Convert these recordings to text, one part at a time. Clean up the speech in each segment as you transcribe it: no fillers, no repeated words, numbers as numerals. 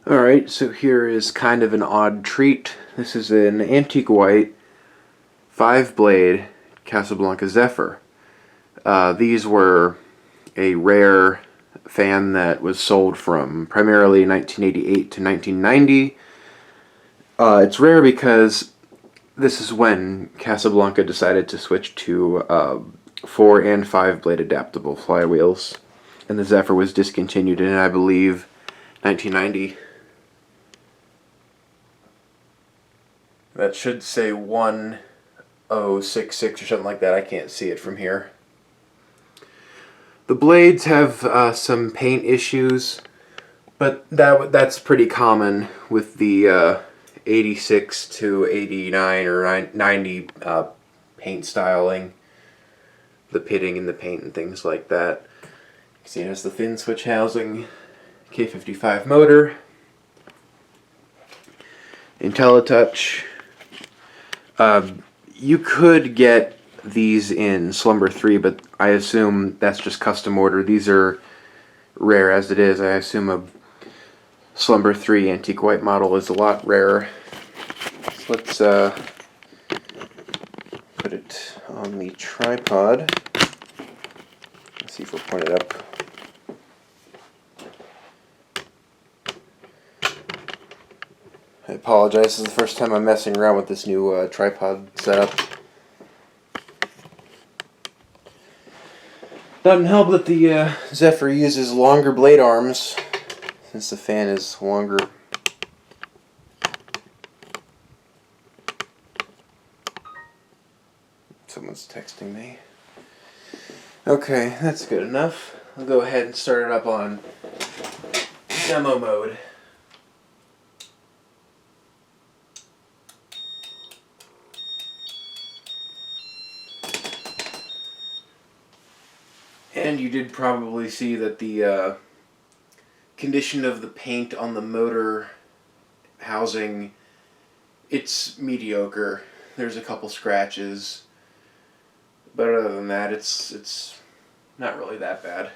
Alright, so here is kind of an odd treat. This is an antique white 5-blade Casablanca Zephyr. These were a rare fan that was sold from primarily 1988 to 1990. It's rare because this is when Casablanca decided to switch to 4 and 5-blade adaptable flywheels, and the Zephyr was discontinued in, I believe, 1990. That should say 1066 or something like that. I can't see it from here. The blades have some paint issues, but that's pretty common with the 86 to 89 or 90 paint styling, the pitting and the paint and things like that. You see it has the fin switch housing, K55 motor, IntelliTouch. You could get these in Slumber 3, but I assume that's just custom order. These are rare as it is. I assume a Slumber 3 antique white model is a lot rarer. So let's put it on the tripod. Let's see if we'll point it up. I apologize, this is the first time I'm messing around with this new tripod setup. Doesn't help that the Zephyr uses longer blade arms, since the fan is longer. Someone's texting me. Okay, that's good enough. I'll go ahead and start it up on demo mode. And you did probably see that the condition of the paint on the motor housing, it's mediocre. There's a couple scratches, but other than that, it's not really that bad.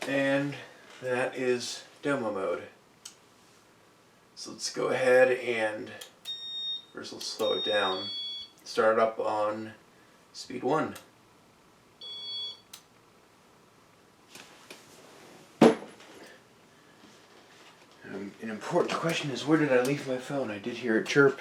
And that is demo mode. So let's go ahead and first let's slow it down. Start up on speed 1. An important question is, where did I leave my phone? I did hear it chirp.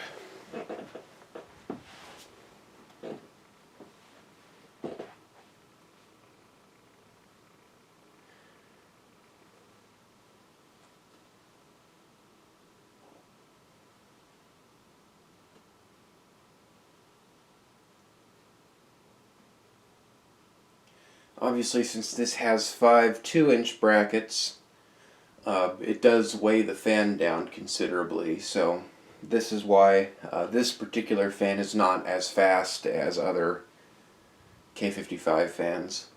Obviously, since this has 5 2-inch brackets, it does weigh the fan down considerably, so this is why this particular fan is not as fast as other K55 fans.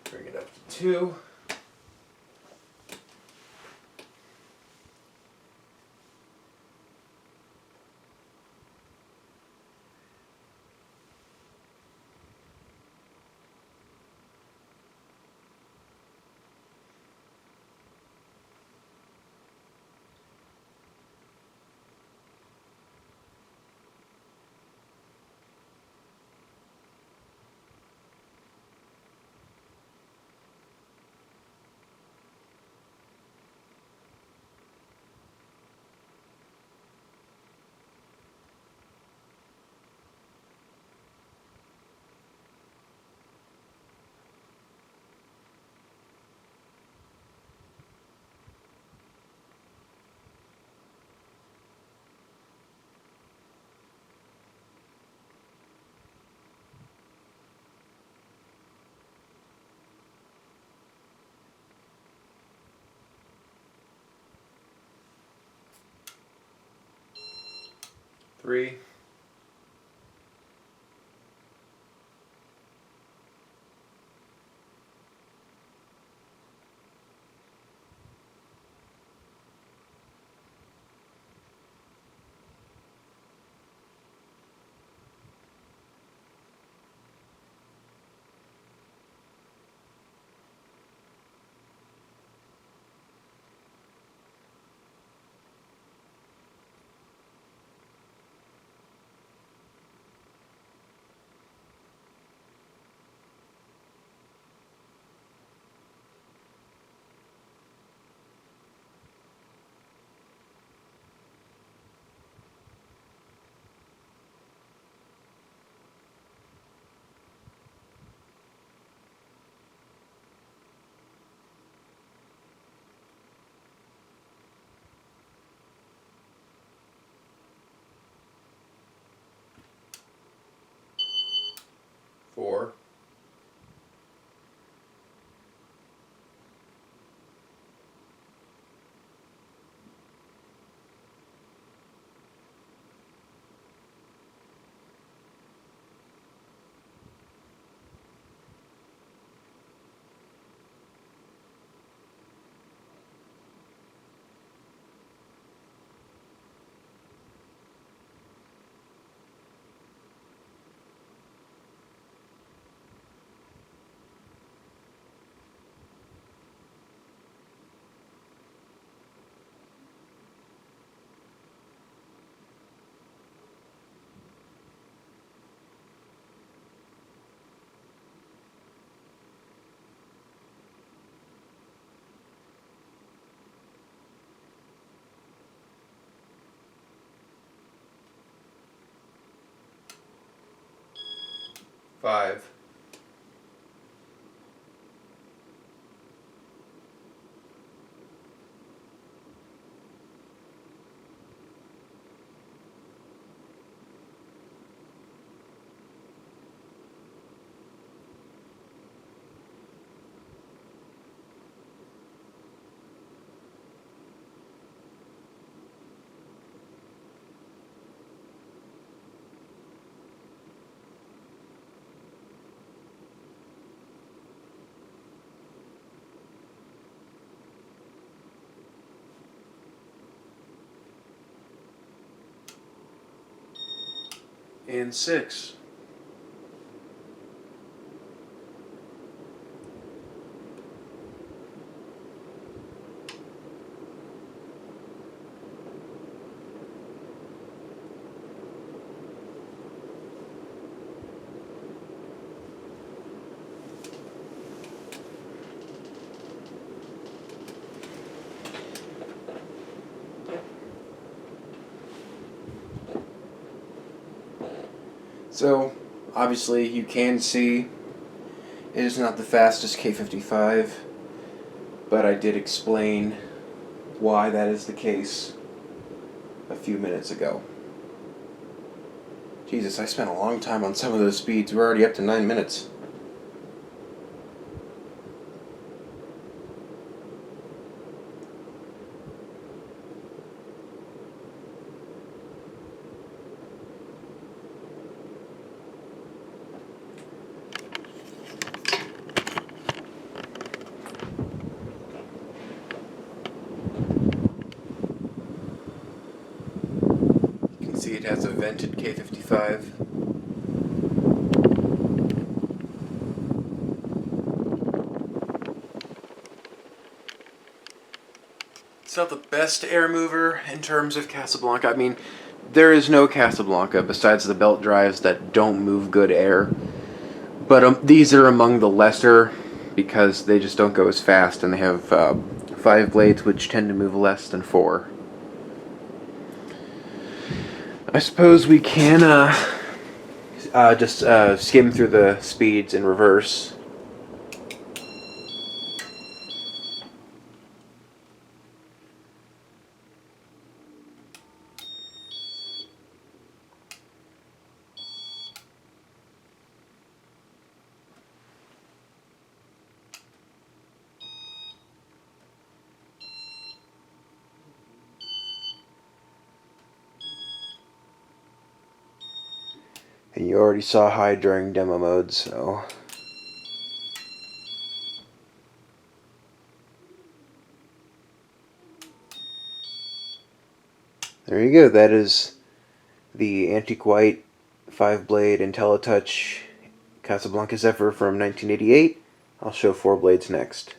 Bring it up to 2. 3, 4, five, and 6. So, obviously, you can see it is not the fastest K55, but I did explain why that is the case a few minutes ago. Jesus, I spent a long time on some of those speeds. We're already up to 9 minutes. You can see it has a vented K55. It's not the best air mover in terms of Casablanca. I mean, there is no Casablanca besides the belt drives that don't move good air. But these are among the lesser because they just don't go as fast, and they have 5 blades which tend to move less than 4. I suppose we can just skim through the speeds in reverse. And you already saw high during demo mode, so... There you go, that is the antique white 5-blade IntelliTouch Casablanca Zephyr from 1988. I'll show 4 blades next.